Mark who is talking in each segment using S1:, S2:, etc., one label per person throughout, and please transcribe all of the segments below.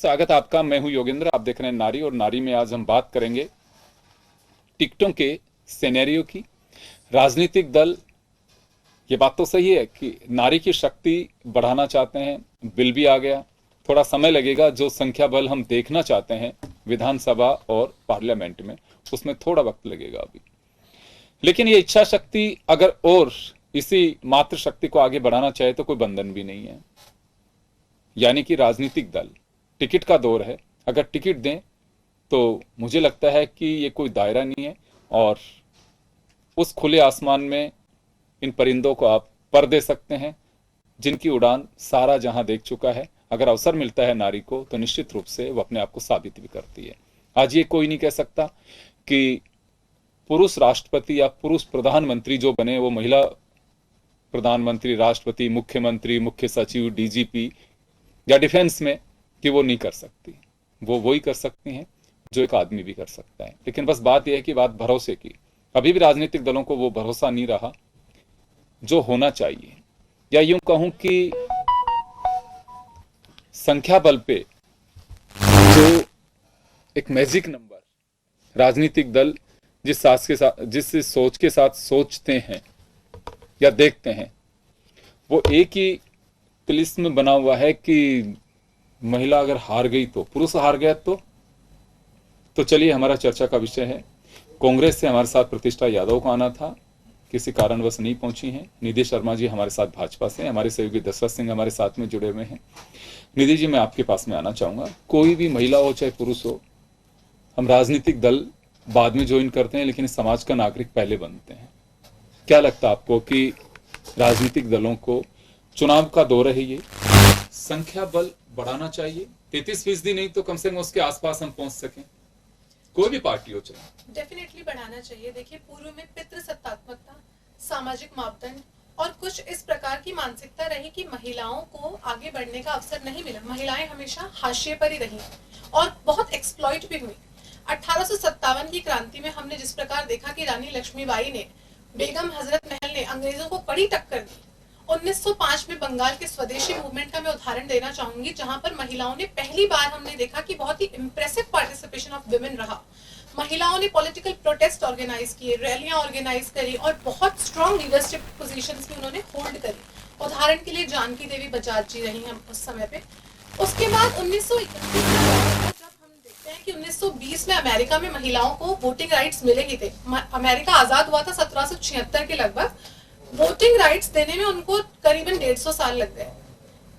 S1: स्वागत आपका। मैं हूं योगेंद्र, आप देख रहे हैं नारी। और नारी में आज हम बात करेंगे टिकटों के सिनेरियो की। राजनीतिक दल, ये बात तो सही है कि नारी की शक्ति बढ़ाना चाहते हैं, बिल भी आ गया। थोड़ा समय लगेगा, जो संख्या बल हम देखना चाहते हैं विधानसभा और पार्लियामेंट में, उसमें थोड़ा वक्त लगेगा अभी। लेकिन ये इच्छा शक्ति अगर और इसी मातृ शक्ति को आगे बढ़ाना चाहे तो कोई बंधन भी नहीं है। यानी कि राजनीतिक दल, टिकट का दौर है, अगर टिकट दें तो मुझे लगता है कि ये कोई दायरा नहीं है और उस खुले आसमान में इन परिंदों को आप पर दे सकते हैं जिनकी उड़ान सारा जहां देख चुका है। अगर अवसर मिलता है नारी को तो निश्चित रूप से वो अपने आप को साबित भी करती है। आज ये कोई नहीं कह सकता कि पुरुष राष्ट्रपति या पुरुष प्रधानमंत्री जो बने वो महिला प्रधानमंत्री, राष्ट्रपति, मुख्यमंत्री, मुख्य सचिव, डीजीपी या डिफेंस में, कि वो नहीं कर सकती। वो वही कर सकती हैं जो एक आदमी भी कर सकता है। लेकिन बस बात यह है कि बात भरोसे की, अभी भी राजनीतिक दलों को वो भरोसा नहीं रहा जो होना चाहिए। या यूं कहूं कि संख्या बल पे जो एक मैजिक नंबर राजनीतिक दल जिस सोच के साथ सोचते हैं या देखते हैं, वो एक ही तिलिस्म बना हुआ है कि महिला अगर हार गई तो, पुरुष हार गया तो चलिए, हमारा चर्चा का विषय है। कांग्रेस से हमारे साथ प्रतिष्ठा यादव को आना था, किसी कारणवश नहीं पहुंची हैं। निधि शर्मा जी हमारे साथ भाजपा से, हमारे सहयोगी दशरथ सिंह हमारे साथ में जुड़े हुए हैं। निधि जी, मैं आपके पास में आना चाहूंगा। कोई भी महिला हो चाहे पुरुष हो, हम राजनीतिक दल बाद में ज्वाइन करते हैं लेकिन समाज का नागरिक पहले बनते हैं। क्या लगता है आपको कि राजनीतिक दलों को, चुनाव का दौर है ये, संख्या बल बढ़ाना चाहिए? 33% नहीं तो कम से कम उसके आसपास हम पहुंच सकें, कोई भी पार्टी हो चाहे।
S2: डेफिनेटली बढ़ाना चाहिए। देखिए, पूर्व में पितृसत्तात्मकता, सामाजिक मापदंड और कुछ इस प्रकार की मानसिकता रही कि महिलाओं को आगे बढ़ने का अवसर नहीं मिला। महिलाएं हमेशा हाशिए पर ही रही और बहुत एक्सप्लॉइट भी हुई। 1857 की क्रांति में हमने जिस प्रकार देखा कि रानी लक्ष्मीबाई ने, बेगम हजरत महल ने अंग्रेजों को कड़ी टक्कर दी। 1905 में बंगाल के स्वदेशी मूवमेंट का मैं उदाहरण देना चाहूंगी, जहां पर महिलाओं ने पहली बार, हमने देखा कि बहुत ही इंप्रेसिव पार्टिसिपेशन ऑफ वुमेन रहा। महिलाओं ने पॉलिटिकल प्रोटेस्ट ऑर्गेनाइज किए, रैलियां ऑर्गेनाइज करी और बहुत स्ट्रॉन्ग लीडरशिप पोजीशंस भी उन्होंने होल्ड करी। उदाहरण के लिए जानकी देवी बजाज जी रही हैं उस समय पे। उसके बाद 1931 में जब हम देखते हैं कि 1920 में अमेरिका में महिलाओं को वोटिंग राइट्स मिले ही थे। अमेरिका आजाद हुआ था 1776 के लगभग। वोटिंग राइट्स देने में उनको करीबन 150 साल लग गए।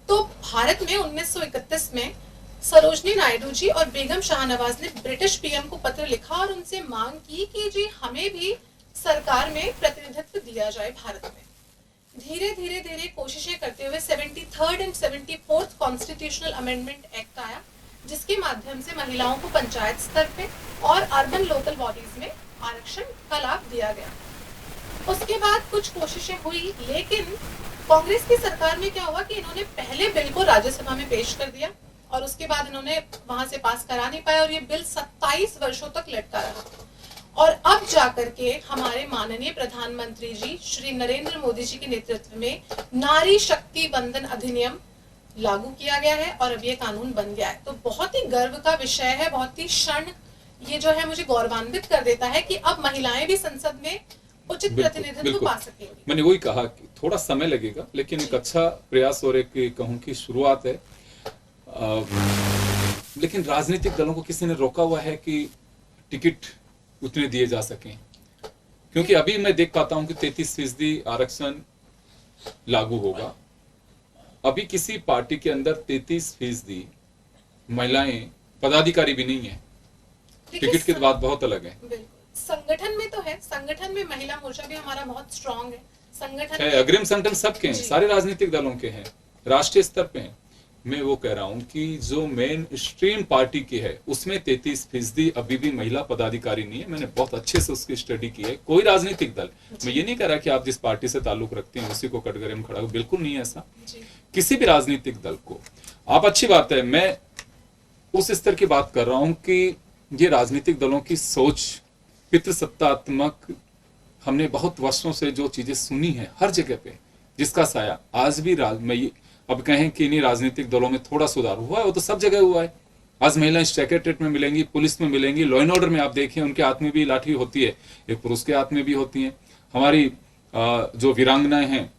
S2: तो भारत में 1931 में सरोजनी नायडू जी और बेगम शाहनवाज ने ब्रिटिश पीएम को पत्र लिखा और उनसे मांग की कि जी हमें भी सरकार में प्रतिनिधित्व दिया जाए भारत में। धीरे धीरे धीरे कोशिशें करते हुए 73rd and 74th constitutional amendment act आया, जिसके माध्यम से महिलाओं को पंचायत स्तर पे और अर्बन लोकल बॉडीज में आरक्षण का लाभ दिया गया। उसके बाद कुछ कोशिशें हुई, लेकिन कांग्रेस की सरकार में क्या हुआ कि इन्होंने पहले बिल को राज्यसभा में पेश कर दिया और उसके बाद इन्होंने वहां से पास करा नहीं पाया और ये बिल 27 वर्षों तक लटका रहा। और अब जाकर के हमारे माननीय प्रधानमंत्री जी श्री नरेंद्र मोदी जी के नेतृत्व में नारी शक्ति वंदन अधिनियम लागू किया गया है और अब ये कानून बन गया है। तो बहुत ही गर्व का विषय है, बहुत ही क्षण ये जो है मुझे गौरवान्वित कर देता है कि अब महिलाएं भी संसद में उचित प्रतिनिधित्व पा सकेंगी।
S1: मैंने वही कहा कि थोड़ा समय लगेगा, लेकिन एक अच्छा प्रयास और एक कहूं की शुरुआत है। लेकिन राजनीतिक दलों को किसी ने रोका हुआ है कि टिकट उतने दिए जा सकें? क्योंकि अभी मैं देख पाता हूं कि 33% आरक्षण लागू होगा। अभी किसी पार्टी के अंदर 33% महिलाएं पदाधिकारी भी नहीं है। टिकट की बात बहुत अलग है।
S2: संगठन में तो है, संगठन में महिला मोर्चा भी हमारा बहुत स्ट्रांग है। संगठन
S1: है, अग्रिम संगठन सबके हैं, सारे राजनीतिक दलों के हैं, राष्ट्रीय स्तर पे हैं। मैं वो कह रहा हूं कि जो मेन स्ट्रीम पार्टी की है उसमें 33% अभी भी महिला पदाधिकारी नहीं है। मैंने बहुत अच्छे से उसकी स्टडी की है। कोई राजनीतिक दल, मैं ये नहीं कह रहा कि आप जिस पार्टी से ताल्लुक रखते हैं उसी को कटघरे में खड़ा हो, बिल्कुल नहीं है ऐसा। किसी भी राजनीतिक दल को आप, अच्छी बात है, मैं उस स्तर की बात कर रहा हूं कि ये राजनीतिक दलों की सोच पितृसत्तात्मक, हमने बहुत वर्षों से जो चीजें सुनी है हर जगह पे, जिसका साया आज भी मैं अब कहें कि इन्हीं राजनीतिक दलों में थोड़ा सुधार हुआ है, वो तो सब जगह हुआ है। आज महिलाएं सेक्रेटरीट में मिलेंगी, पुलिस में मिलेंगी, लॉ एंड ऑर्डर में आप देखें उनके हाथ में भी लाठी होती है, एक पुरुष के हाथ में भी होती है। हमारी जो वीरांगनाएं हैं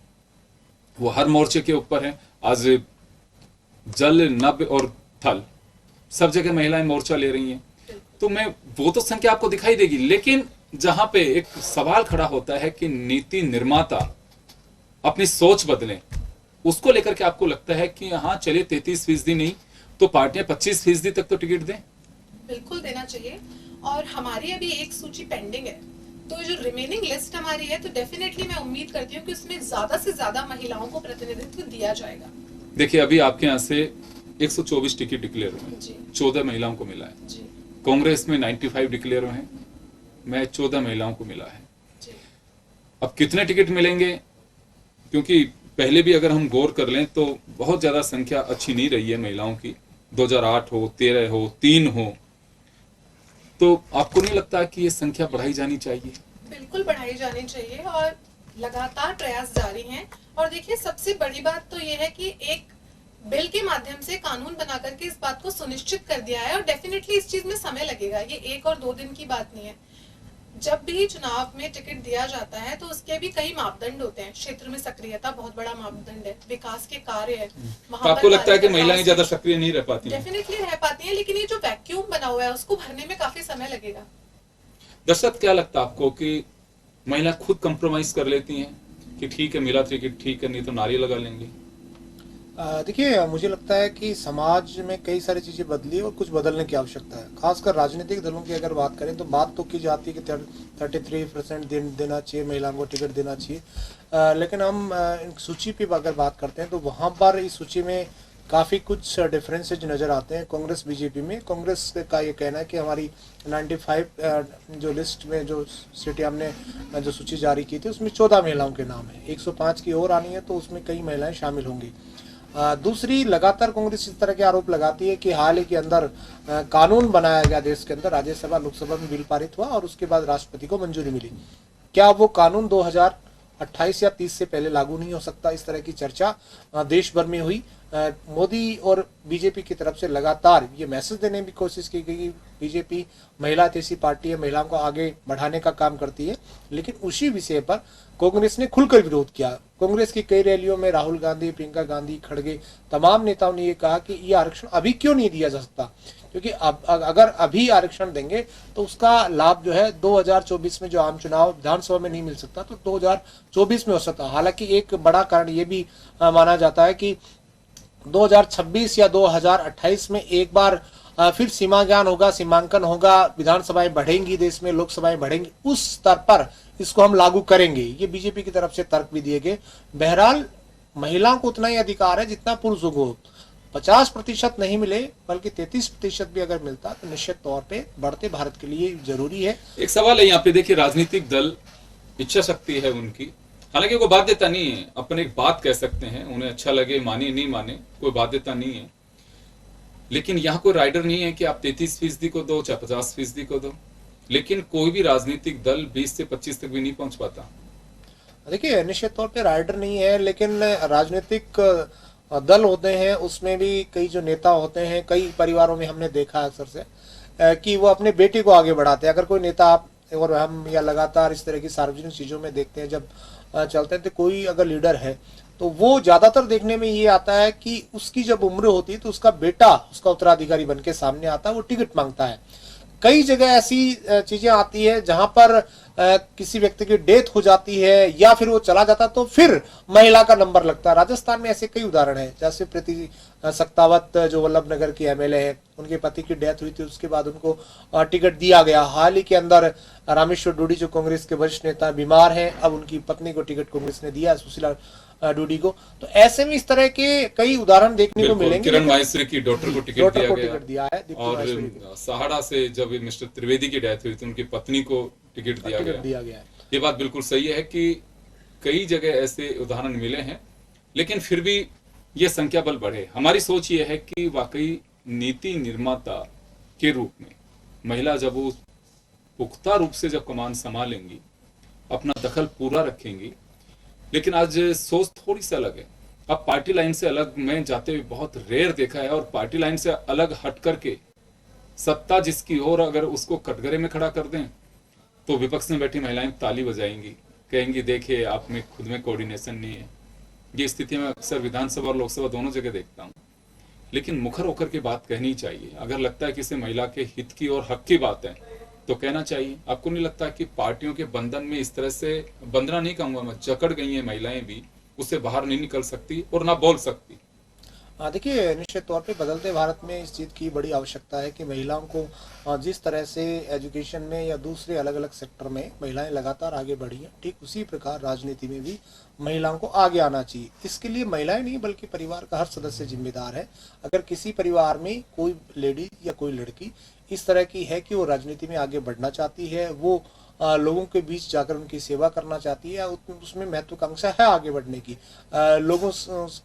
S1: वो हर मोर्चे के ऊपर हैं। आज जल, नभ और थल सब जगह महिलाएं मोर्चा ले रही हैं। तो मैं वो तो संख्या आपको दिखाई देगी, लेकिन जहां पे एक सवाल खड़ा होता है कि नीति निर्माता अपनी सोच बदलें, उसको लेकर के आपको लगता है कि हाँ चलिए 33% नहीं तो पार्टियां 25% तक तो टिकट दें।
S2: बिल्कुल देना चाहिए। और हमारी अभी एक सूची पेंडिंग है, तो जो रिमेनिंग लिस्ट हमारी है तो डेफिनेटली मैं उम्मीद करती हूँ कि उसमें ज्यादा से ज्यादा महिलाओं को प्रतिनिधित्व दिया जाएगा।
S1: देखिए अभी आपके यहाँ से 124 टिकट डिक्लेयर हुए,
S2: जी
S1: 14 महिलाओं को मिला है।
S2: जी
S1: कांग्रेस में 95 डिक्लेयर हुए हैं, मैं 14 महिलाओं को मिला है।
S2: जी
S1: अब कितने टिकट मिलेंगे, क्योंकि पहले भी अगर हम गौर कर लें तो बहुत ज्यादा संख्या अच्छी नहीं रही है महिलाओं की, 2008 हो, 13 हो, 3 हो, तो आपको नहीं लगता कि ये संख्या बढ़ाई जानी चाहिए?
S2: बिल्कुल बढ़ाई जानी चाहिए और लगातार प्रयास जारी हैं। और देखिए सबसे बड़ी बात तो ये है कि एक बिल के माध्यम से कानून बना करके इस बात को सुनिश्चित कर दिया है और डेफिनेटली इस चीज में समय लगेगा, ये 1 और 2 दिन की बात नहीं है। जब भी चुनाव में टिकट दिया जाता है तो उसके भी कई मापदंड होते हैं। क्षेत्र में सक्रियता बहुत बड़ा मापदंड है, विकास के कार्य है।
S1: तो आपको लगता है कि महिलाएं ज्यादा सक्रिय नहीं रह पाती हैं?
S2: डेफिनेटली रह पाती हैं, लेकिन ये जो वैक्यूम बना हुआ है उसको भरने में काफी समय लगेगा।
S1: दर्शक क्या लगता है आपको कि महिला खुद कंप्रोमाइज कर लेती हैं कि ठीक है मिला टिकट ठीक है, नहीं तो नारी लगा लेंगे?
S3: देखिए मुझे लगता है कि समाज में कई सारी चीज़ें बदली और कुछ बदलने की आवश्यकता है। खासकर राजनीतिक दलों की अगर बात करें तो बात तो की जाती है कि 33% देना चाहिए, महिलाओं को टिकट देना चाहिए, लेकिन हम इन सूची पे अगर बात करते हैं तो वहाँ पर इस सूची में काफ़ी कुछ डिफरेंसेज नज़र आते हैं। कांग्रेस बीजेपी में कांग्रेस का ये कहना है कि हमारी 95 जो लिस्ट में जो सीटें हमने जो सूची जारी की थी उसमें 14 महिलाओं के नाम है, 105 की और आनी है तो उसमें कई महिलाएं शामिल होंगी। दूसरी, लगातार कांग्रेस इस तरह के आरोप लगाती है कि हाल ही के अंदर कानून बनाया गया देश के अंदर, राज्यसभा लोकसभा में बिल पारित हुआ और उसके बाद राष्ट्रपति को मंजूरी मिली। क्या वो कानून 2028 या 30 से पहले लागू नहीं हो सकता? इस तरह की चर्चा देश भर में हुई। मोदी और बीजेपी की तरफ से लगातार ये मैसेज देने की कोशिश की गई कि बीजेपी महिला जैसी पार्टी है, महिलाओं को आगे बढ़ाने का काम करती है, लेकिन उसी विषय पर कांग्रेस ने खुलकर विरोध किया। कांग्रेस की कई रैलियों में राहुल गांधी, प्रियंका गांधी, खड़गे, तमाम नेताओं ने ये कहा कि ये आरक्षण अभी क्यों नहीं दिया जा सकता, क्योंकि अगर अभी आरक्षण देंगे तो उसका लाभ जो है 2024 में जो आम चुनाव विधानसभा में नहीं मिल सकता तो 2024 में हो सकता। हालांकि एक बड़ा कारण ये भी माना जाता है कि 2026 या 2028 में एक बार फिर सीमाज्ञान होगा, सीमांकन होगा, विधानसभाएं बढ़ेंगी देश में, लोकसभाएं बढ़ेंगी, उस स्तर पर इसको हम लागू करेंगे। ये बीजेपी की तरफ से तर्क भी दिए गए। बहरहाल महिलाओं को उतना ही अधिकार है जितना पुरुषों को। 50% नहीं मिले बल्कि 33% भी अगर मिलता तो निश्चित तौर पे बढ़ते भारत के लिए जरूरी है।
S1: एक सवाल है यहाँ पे, देखिए राजनीतिक दल, इच्छा शक्ति है उनकी, हालांकि कोई बाध्यता नहीं है, अपन एक बात कह सकते हैं, उन्हें अच्छा लगे माने नहीं माने कोई बाध्यता नहीं है, लेकिन यहाँ कोई राइडर नहीं है कि आप 33% को दो चाहे 50% को दो, लेकिन कोई भी राजनीतिक दल 20 से 25 तक भी नहीं पहुंच पाता।
S3: देखिए निश्चित तौर पे राइडर नहीं है, लेकिन राजनीतिक दल होते हैं उसमें भी कई जो नेता होते हैं, कई परिवारों में हमने देखा अक्सर से कि वो अपने बेटे को आगे बढ़ाते हैं। अगर कोई नेता आप और हम या लगातार इस तरह की सार्वजनिक चीजों में देखते हैं, जब चलते हैं तो कोई अगर लीडर है तो वो ज्यादातर देखने में ये आता है कि उसकी जब उम्र होती है तो उसका बेटा उसका उत्तराधिकारी बन के सामने आता है, वो टिकट मांगता है। कई जगह ऐसी चीजें आती है जहां पर किसी व्यक्ति की डेथ हो जाती है या फिर वो चला जाता तो फिर महिला का नंबर लगता है। राजस्थान में ऐसे कई उदाहरण हैं, जैसे प्रीति सक्तावत जो वल्लभनगर की एमएलए है, उनके पति की डेथ हुई थी, उसके बाद उनको टिकट दिया गया। हाल ही के अंदर रामेश्वर डूडी जो कांग्रेस के वरिष्ठ नेता बीमार हैं, अब उनकी पत्नी को टिकट कांग्रेस ने दिया, सुशीला डूडी को। तो ऐसे में इस तरह के कई उदाहरण देखने को मिलेंगे।
S1: किरण माहेश्वरी की डॉक्टर को टिकट
S3: दिया है,
S1: और सहाड़ा से जब मिस्टर त्रिवेदी की डेथ हुई थी उनकी पत्नी को टिकट दिया गया। ये बात बिल्कुल सही है कि कई जगह ऐसे उदाहरण मिले हैं, लेकिन फिर भी ये संख्या बल बढ़े। हमारी सोच ये है कि वाकई नीति निर्माता के रूप में महिला जब वो पुख्ता रूप से जब कमान संभालेंगी, अपना दखल पूरा रखेंगी, लेकिन आज सोच थोड़ी सी अलग है। अब पार्टी लाइन से अलग मैं जाते हुए बहुत रेयर देखा है, और पार्टी लाइन से अलग हट करके सत्ता जिसकी हो और अगर उसको कटघरे में खड़ा कर दें तो विपक्ष में बैठी महिलाएं ताली बजाएंगी, कहेंगी देखिए आप में खुद में कोऑर्डिनेशन नहीं है। ये स्थिति मैं अक्सर विधानसभा और लोकसभा दोनों जगह देखता हूँ। लेकिन मुखर होकर के बात कहनी चाहिए। अगर लगता है किसी महिला के हित की और हक की बात है तो कहना चाहिए। आपको नहीं लगता कि पार्टियों के बंधन में इस तरह से, बंधना नहीं कहूंगा मैं, जकड़ गई हैं महिलाएं भी, उससे बाहर नहीं निकल सकती और ना बोल सकती?
S3: देखिए, निश्चित तौर पे बदलते भारत में इस चीज़ की बड़ी आवश्यकता है कि महिलाओं को जिस तरह से एजुकेशन में या दूसरे अलग अलग सेक्टर में महिलाएं लगातार आगे बढ़ी हैं, ठीक उसी प्रकार राजनीति में भी महिलाओं को आगे आना चाहिए। इसके लिए महिलाएं नहीं बल्कि परिवार का हर सदस्य जिम्मेदार है। अगर किसी परिवार में कोई लेडी या कोई लड़की इस तरह की है कि वो राजनीति में आगे बढ़ना चाहती है, वो लोगों के बीच जाकर उनकी सेवा करना चाहती है, उसमें महत्वाकांक्षा है आगे बढ़ने की, लोगों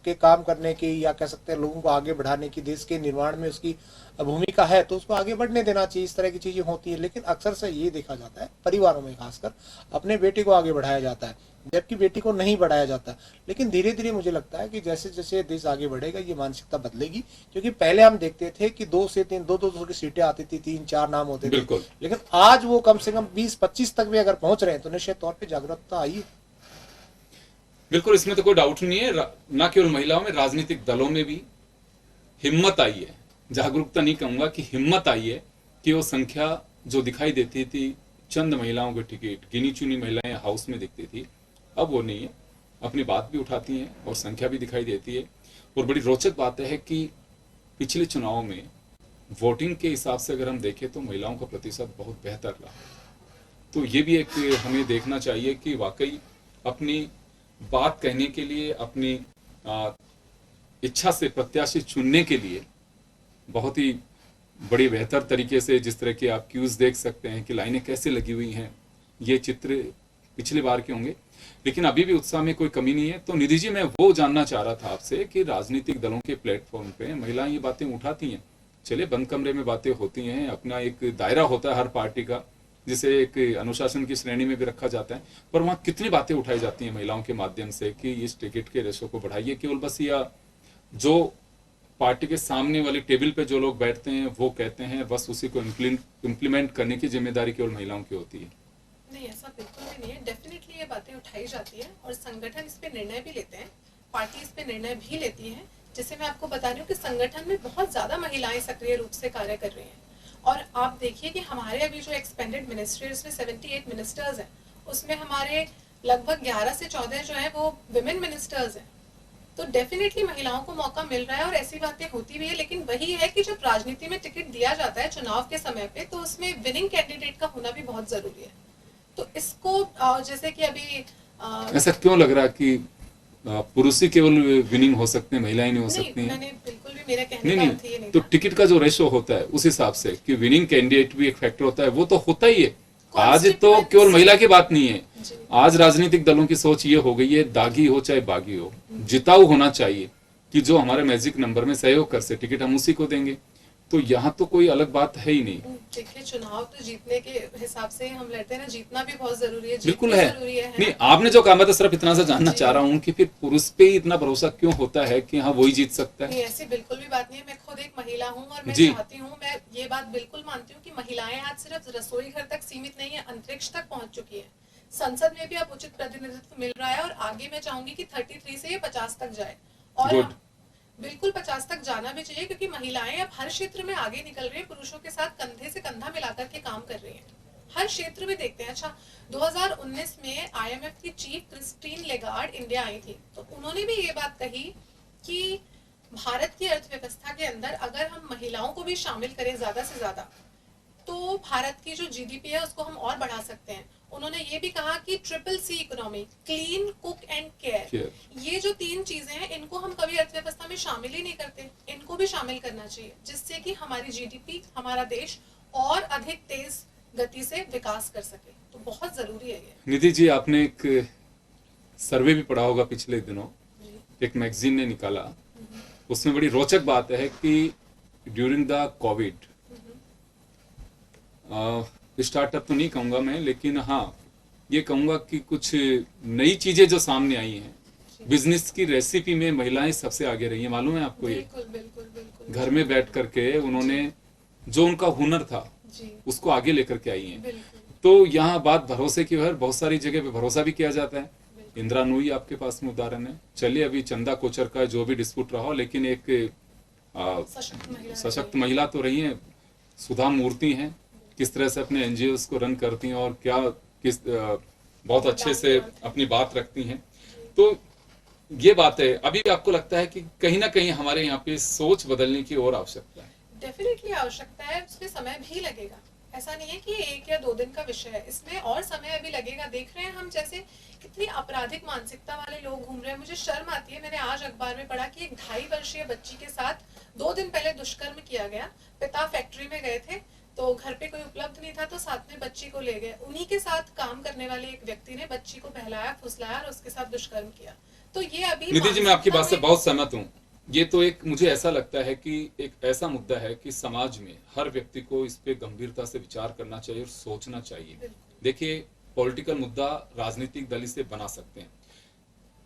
S3: के काम करने की, या कह सकते हैं लोगों को आगे बढ़ाने की, देश के निर्माण में उसकी भूमिका है, तो उसको आगे बढ़ने देना चाहिए। इस तरह की चीजें होती है। लेकिन अक्सर से ये देखा जाता है परिवारों में खासकर अपने बेटे को आगे बढ़ाया जाता है जबकि बेटी को नहीं बढ़ाया जाता। लेकिन धीरे धीरे मुझे लगता है कि जैसे जैसे देश आगे बढ़ेगा ये मानसिकता बदलेगी। क्योंकि पहले हम देखते थे कि 2 से 3 2 की सीटें आती थी, 3-4 नाम होते थे, लेकिन आज वो कम से कम 20-25 तक भी अगर पहुंच रहे हैं तो निश्चित तौर पर जागरूकता आई।
S1: बिल्कुल, इसमें तो कोई डाउट नहीं है। न केवल महिलाओं में, राजनीतिक दलों में भी हिम्मत आई है। जागरूकता नहीं कहूंगा कि हिम्मत आई है कि वो संख्या जो दिखाई देती थी, चंद महिलाओं के टिकट, गिनी चुनी महिलाएं हाउस में दिखती थी, अब वो नहीं है। अपनी बात भी उठाती हैं और संख्या भी दिखाई देती है। और बड़ी रोचक बात है कि पिछले चुनाव में वोटिंग के हिसाब से अगर हम देखें तो महिलाओं का प्रतिशत बहुत बेहतर रहा। तो ये भी एक हमें देखना चाहिए कि वाकई अपनी बात कहने के लिए, अपनी इच्छा से प्रत्याशी चुनने के लिए बहुत ही बड़ी बेहतर तरीके से, जिस तरह के आप क्यूज देख सकते हैं कि लाइनें कैसे लगी हुई हैं, ये चित्र पिछले बार के होंगे। लेकिन अभी भी उत्साह में कोई कमी नहीं है। तो निधि जी, मैं वो जानना चाह रहा था आपसे कि राजनीतिक दलों के प्लेटफॉर्म पे महिलाएं ये बातें उठाती हैं, चले बंद कमरे में बातें होती हैं, अपना एक दायरा होता है हर पार्टी का, जिसे एक अनुशासन की श्रेणी में भी रखा जाता है, पर वहां कितनी बातें उठाई जाती हैं महिलाओं के माध्यम से कि इस टिकट के रेशो को बढ़ाइए, केवल बस, या जो पार्टी के सामने वाली टेबल पे जो लोग बैठते हैं वो कहते हैं, बस उसी को इम्प्लीमेंट करने की जिम्मेदारी केवल महिलाओं की होती है?
S2: नहीं, ऐसा बिल्कुल भी नहीं है। डेफिनेटली ये बातें उठाई जाती है और संगठन इस पे निर्णय भी लेते हैं, पार्टी इस पे निर्णय भी लेती है। जैसे मैं आपको बता रही हूँ कि संगठन में बहुत ज्यादा महिलाएं सक्रिय रूप से कार्य कर रही हैं। और आप देखिए कि हमारे अभी जो एक्सपेंडेड मिनिस्ट्री है उसमें 78 मिनिस्टर्स हैं, उसमें हमारे लगभग 11 से 14 जो है वो विमेन मिनिस्टर्स हैं। तो डेफिनेटली महिलाओं को मौका मिल रहा है और ऐसी बातें होती भी है। लेकिन वही है कि जब राजनीति में टिकट दिया जाता है चुनाव के समय पे, तो उसमें विनिंग कैंडिडेट का होना भी बहुत जरूरी है। तो इसको जैसे कि अभी
S1: ऐसा क्यों लग रहा है कि पुरुष ही केवल विनिंग हो सकते हैं, महिलाएं नहीं हो सकती हैं?
S2: मैंने बिल्कुल भी, मेरा कहने का अर्थ ये नहीं
S1: तो
S2: था।
S1: टिकट का जो रेशो होता है उस हिसाब से कि विनिंग कैंडिडेट भी एक फैक्टर होता है, वो तो होता ही है। आज तो केवल महिला की बात नहीं है, आज राजनीतिक दलों की सोच ये हो गई है, दागी हो चाहे बागी हो, जिताऊ होना चाहिए कि जो हमारे मैजिक नंबर में सहयोग कर से टिकट हम उसी को देंगे। तो यहाँ तो कोई अलग बात है ही नहीं।
S2: देखिए, चुनाव तो जीतने के हिसाब से हम लड़ते हैं ना, जीतना भी बहुत जरूरी है,
S1: बिल्कुल है। नहीं, आपने जो कहा, मैं तो सिर्फ इतना सा जानना चाह रहा हूँ कि फिर पुरुष पे ही इतना भरोसा क्यों होता है कि हाँ वही जीत सकता है?
S2: नहीं, ऐसी बिल्कुल भी बात नहीं है। मैं खुद एक महिला हूँ और मैं चाहती हूँ, मैं ये बात बिल्कुल मानती हूँ कि महिलाएं आज सिर्फ रसोई घर तक सीमित नहीं है, अंतरिक्ष तक पहुंच चुकी है। संसद में भी अब उचित प्रतिनिधित्व मिल रहा है और आगे मैं चाहूंगी कि 33 से ये 50 तक जाए। और बिल्कुल 50 तक जाना भी चाहिए, क्योंकि महिलाएं अब हर क्षेत्र में आगे निकल रही हैं, पुरुषों के साथ कंधे से कंधा मिलाकर के काम कर रही हैं, हर क्षेत्र में देखते हैं। अच्छा, 2019 में IMF की chief Christine Lagarde India I थी, तो उन्होंने भी ये बात कही कि भारत की अर्थव्यवस्था के अंदर अगर हम महिलाओं को भी शामिल करें ज्यादा से ज्यादा, तो भारत की जो GDP है उसको हम और बढ़ा सकते हैं। उन्होंने ये भी कहा कि CCC economy, clean, cook and care, ये जो 3 चीजें हैं इनको हम कभी अर्थव्यवस्था में शामिल ही नहीं करते, इनको भी शामिल करना चाहिए, जिससे कि हमारी GDP, हमारा देश और अधिक तेज गति से विकास कर सके। तो बहुत जरूरी है ये।
S1: निधि जी, आपने एक सर्वे भी पढ़ा होगा पिछले दिनों, एक मैगजीन ने निकाला, उसमें बड़ी रोचक बात है कि ड्यूरिंग द कोविड, स्टार्टअप तो नहीं कहूंगा मैं, लेकिन हाँ ये कहूंगा कि कुछ नई चीजें जो सामने आई हैं, बिजनेस की रेसिपी में महिलाएं सबसे आगे रही हैं। मालूम है आपको? ये
S2: बिल्कुल बिल्कुल बिल्कुल।
S1: घर में बैठ करके उन्होंने जो उनका हुनर था
S2: जी
S1: उसको आगे लेकर के आई हैं।
S2: बिल्कुल
S1: तो यहाँ बात भरोसे की है, बहुत सारी जगह पे भरोसा भी किया जाता है। इंदिरा नूई आपके पास में उदाहरण है। चलिए अभी चंदा कोचर का जो भी डिस्प्यूट रहा हो, लेकिन एक सशक्त महिला तो रही हैं। सुधा मूर्ति हैं, किस तरह से अपने एनजीओ को रन करती हैं और क्या बहुत अच्छे से अपनी बात रखती हैं। तो ये बात है, अभी भी आपको लगता है कि कहीं ना कहीं हमारे यहाँ पे सोच बदलने की और आवश्यकता है?
S2: डेफिनेटली आवश्यकता है, उसमें समय भी लगेगा। ऐसा नहीं है कि 1 या 2 दिन का विषय है, इसमें और समय अभी लगेगा। देख रहे हैं हम जैसे कितनी आपराधिक मानसिकता वाले लोग घूम रहे हैं। मुझे शर्म आती है, मैंने आज अखबार में पढ़ा कि एक 2.5 वर्षीय बच्ची के साथ 2 दिन पहले दुष्कर्म किया गया। पिता फैक्ट्री में गए थे तो घर पे कोई उपलब्ध नहीं था, तो साथ में बच्ची को ले गए। उन्हीं के साथ काम करने वाले एक व्यक्ति ने बच्ची को बहलाया फुसलाया और उसके साथ दुष्कर्म किया। तो ये अभी
S1: निधि जी, मैं आपकी बात से बहुत सहमत हूँ। ये तो एक मुझे ऐसा लगता है कि एक ऐसा मुद्दा है कि समाज में हर व्यक्ति को इस पे गंभीरता से विचार करना चाहिए और सोचना चाहिए। देखिए, पॉलिटिकल मुद्दा राजनीतिक दल इसे बना सकते हैं।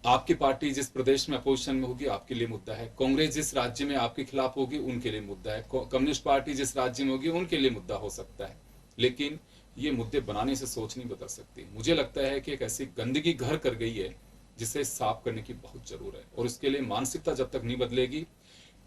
S1: आपकी पार्टी जिस प्रदेश में अपोजिशन में होगी आपके लिए मुद्दा है, कांग्रेस जिस राज्य में आपके खिलाफ होगी उनके लिए मुद्दा है, कम्युनिस्ट पार्टी जिस राज्य में होगी उनके लिए मुद्दा हो सकता है। लेकिन ये मुद्दे बनाने से सोच नहीं बदल सकती। मुझे लगता है कि एक ऐसी गंदगी घर कर गई है जिसे साफ करने की बहुत जरूरत है, और इसके लिए मानसिकता जब तक नहीं बदलेगी,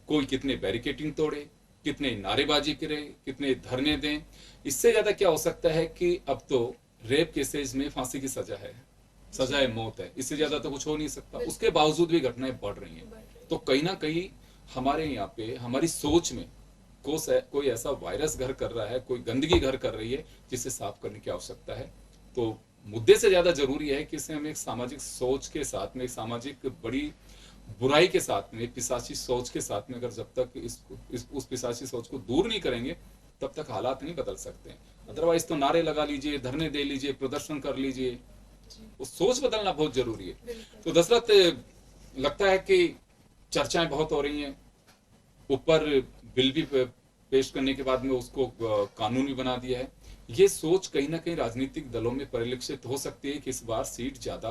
S1: कोई कितने बैरिकेडिंग तोड़े, कितने नारेबाजी करे, कितने धरने दें, इससे ज्यादा क्या हो सकता है कि अब तो रेप केसेस में फांसी की सजाए मौत है, इससे ज्यादा तो कुछ हो नहीं सकता। उसके बावजूद भी घटनाएं बढ़ रही हैं। तो कहीं ना कहीं हमारे यहाँ पे हमारी सोच में कोई ऐसा वायरस घर कर रहा है, कोई गंदगी घर कर रही है जिसे साफ करने की आवश्यकता है। तो मुद्दे से ज्यादा जरूरी है कि इसे हम एक सामाजिक सोच के साथ में, एक सामाजिक बड़ी बुराई के साथ में, पिशाची सोच के साथ में, अगर जब तक उस पिशाची सोच को दूर नहीं करेंगे तब तक हालात नहीं बदल सकते हैं। अदरवाइज तो नारे लगा लीजिए, धरने दे लीजिए, प्रदर्शन कर लीजिए, उस सोच बदलना बहुत जरूरी है। तो दशरथ, लगता है कि चर्चाएं बहुत हो रही हैं, ऊपर बिल भी पेश करने के बाद में उसको कानून भी बना दिया है। ये सोच कहीं ना कहीं राजनीतिक दलों में परिलक्षित हो सकती है कि इस बार सीट ज्यादा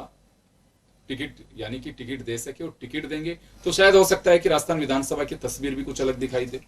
S1: टिकट, यानी कि टिकट दे सके, और टिकट देंगे तो शायद हो सकता है कि राजस्थान विधानसभा की तस्वीर भी कुछ अलग दिखाई दे।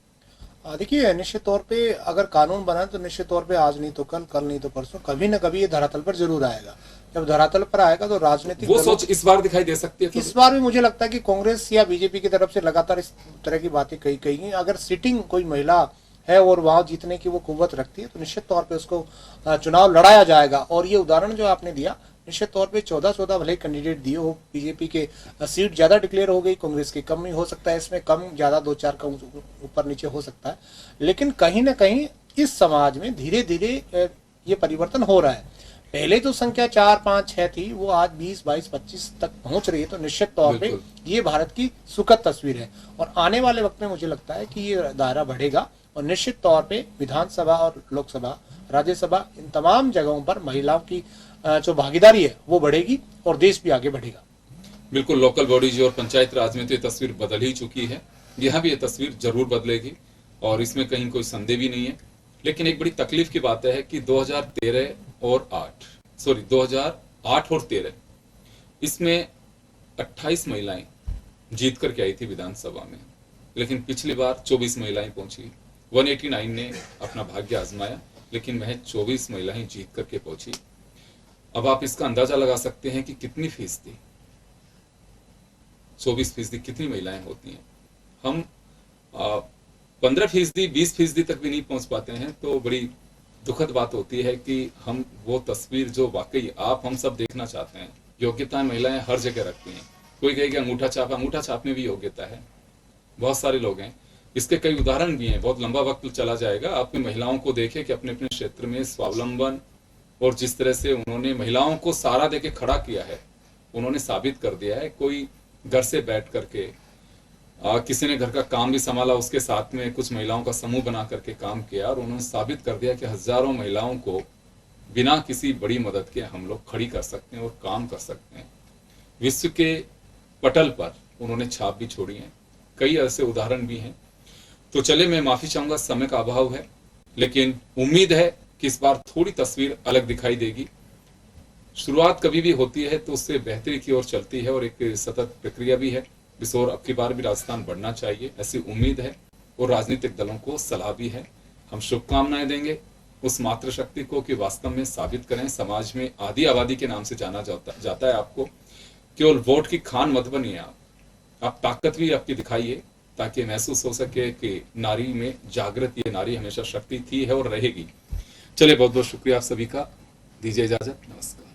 S3: देखिए, निश्चित तौर पे अगर कानून बना तो निश्चित तौर पे आज नहीं तो कल नहीं तो परसों, कभी न कभी ये धरातल पर जरूर आएगा। जब धरातल पर आएगा तो राजनीतिक
S1: वो सोच इस बार दिखाई दे सकती है।
S3: इस बार भी मुझे लगता है कि कांग्रेस या बीजेपी की तरफ से लगातार इस तरह की बातें कही। अगर सिटिंग कोई महिला है और वहां जीतने की वो कुव्वत रखती है तो निश्चित तौर पे उसको चुनाव लड़ाया जाएगा। और ये उदाहरण जो आपने दिया, निश्चित तौर पे 14 भले कैंडिडेट दिए हो, बीजेपी के सीट ज्यादा डिक्लेयर हो गई, कांग्रेस की कम नहीं हो सकता है, इसमें कम ज्यादा 2-4 का ऊपर नीचे हो सकता है। लेकिन कहीं ना कहीं इस समाज में धीरे धीरे ये परिवर्तन हो रहा है। पहले जो संख्या 4, 5, 6 थी वो आज 20, 22, 25 तक पहुंच रही है। तो निश्चित तौर पे ये भारत की सुखद तस्वीर है, और आने वाले वक्त में मुझे लगता है कि ये दायरा बढ़ेगा, और निश्चित तौर पे विधानसभा और लोकसभा, राज्यसभा, इन तमाम जगहों पर महिलाओं की जो भागीदारी है वो बढ़ेगी और देश भी आगे बढ़ेगा।
S1: बिल्कुल, लोकल बॉडीज और पंचायत राज में तो ये तस्वीर बदल ही चुकी है, यहाँ भी ये तस्वीर जरूर बदलेगी और इसमें कहीं कोई संदेह भी नहीं है। लेकिन एक बड़ी तकलीफ की बात है कि 2008 और 13 इसमें 28 महिलाएं जीत करके आई थी विधानसभा में, लेकिन पिछली बार 24 महिलाएं पहुंची। 189 ने अपना भाग्य आजमाया, लेकिन महज 24 महिलाएं जीत करके पहुंची। अब आप इसका अंदाजा लगा सकते हैं कि कितनी फीसदी, 24% कितनी महिलाएं होती हैं। हम 15%, 20% तक भी नहीं पहुंच पाते हैं। तो बड़ी दुखद बात होती है कि हम वो तस्वीर जो वाकई आप हम सब देखना चाहते हैं, योग्यता महिलाएं हर जगह रखती हैं। कोई कहेगा अंगूठा छापने भी योग्यता है, बहुत सारे लोग हैं। इसके कई उदाहरण भी हैं, बहुत लंबा वक्त चला जाएगा। आपने महिलाओं को देखे कि अपने अपने क्षेत्र में स्वावलंबन, और जिस तरह से उन्होंने महिलाओं को सहारा देके खड़ा किया है, उन्होंने साबित कर दिया है। कोई घर से बैठ करके किसी ने घर का काम भी संभाला, उसके साथ में कुछ महिलाओं का समूह बना करके काम किया, और उन्होंने साबित कर दिया कि हजारों महिलाओं को बिना किसी बड़ी मदद के हम लोग खड़ी कर सकते हैं और काम कर सकते हैं। विश्व के पटल पर उन्होंने छाप भी छोड़ी है, कई ऐसे उदाहरण भी हैं। तो चले, मैं माफी चाहूंगा, समय का अभाव है, लेकिन उम्मीद है कि इस बार थोड़ी तस्वीर अलग दिखाई देगी। शुरुआत कभी भी होती है तो उससे बेहतरी की ओर चलती है, और एक सतत प्रक्रिया भी है। इस ओर अब की बार भी राजस्थान बढ़ना चाहिए, ऐसी उम्मीद है, और राजनीतिक दलों को सलाह भी है हम शुभकामनाएं देंगे उस मातृशक्ति को कि वास्तव में साबित करें। समाज में आधी आबादी के नाम से जाना जाता है आपको। केवल वोट की खान मत बनिए आप ताकत भी आपकी दिखाइए, ताकि महसूस हो सके कि नारी में जागृत, ये नारी हमेशा शक्ति थी, है और रहेगी। चलिए, बहुत बहुत शुक्रिया आप सभी का। दीजिए इजाजत, नमस्कार।